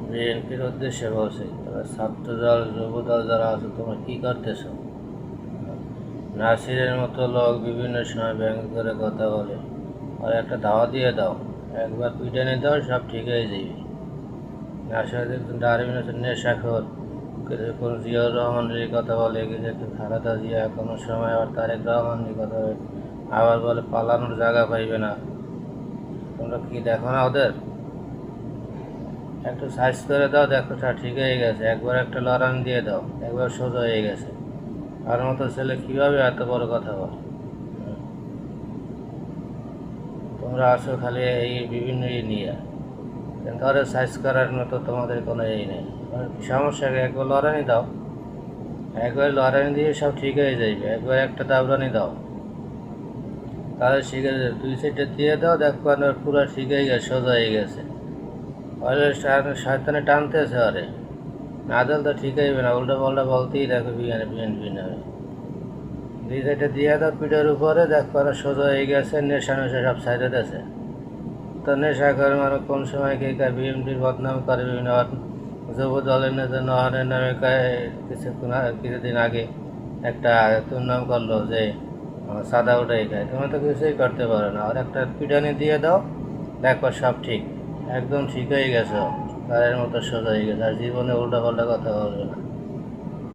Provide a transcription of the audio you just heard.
বিএনপির উদ্দেশ্যে বলছি, তবে ছাত্রদল যুবদল যারা আছে তোমরা কী করতেছো? নাসিরের মতো লোক বিভিন্ন সময় ব্যঙ্গ করে কথা বলে, আর একটা ধাওয়া দিয়ে দাও, একবার পিটানি দাও, সব ঠিক হয়ে যাবে। নাসির একজন ডারবিন হচ্ছে নেশাখোর, কোনো জিয়াউর রহমানের কথা বলে, কিছু খালেদা জিয়া, কোনো সময় আবার তারেক রহমানের কথা বলে, আবার বলে পালানোর জায়গা পাইবে না। তোমরা কি দেখো না ওদের? একটু সাইজ করে দাও, দেখো ঠিক হয়ে গেছে, একবার একটা লড়ান দিয়ে দাও, একবার সোজা হয়ে গেছে। আর মতো ছেলে কীভাবে এত বড় কথা বল? তোমরা আসো খালি এই বিভিন্ন নিয়ে, কিন্তু আরে সাইজ করার মতো তোমাদের কোনো নেই। সমস্যা একবার লড়ানি দাও, একবার লড়ানি দিয়ে সব ঠিক হয়ে যাবে। একবার একটা দাবরানি দাও, তাহলে শিখে যাবে। 2 সাইডে দিয়ে দাও, দেখো পুরো ঠিক হয়ে গেছে, সোজা হয়ে গেছে। শয়তানে টানতেছে, আরে না দিলে তো ঠিক হইবে না, উল্টো পাল্টা বলতেই দেখো বিএনপি নেবে। 2 সাইডে দিয়ে দাও পিঠের উপরে, দেখো সোজা হয়ে গেছে, নেশা সব সাইডে আছে। তো নেশা করে মানে কোন সময় কে বিএনপির বদনাম করে, বিভিন্ন যুব দলের নেতা নহরের নামে কিছুদিন আগে একটা দুর্নাম করলো যে সাদা উঠাই খায়। তুমি তো কিছুই করতে পারো না, আর একটা পিটানি দিয়ে দাও, দেখো সব ঠিক, একদম ঠিক হয়ে গেছে, তারের মতো সোজা হয়ে গেছে, আর জীবনে উল্টো পাল্টা কথা বলবে না।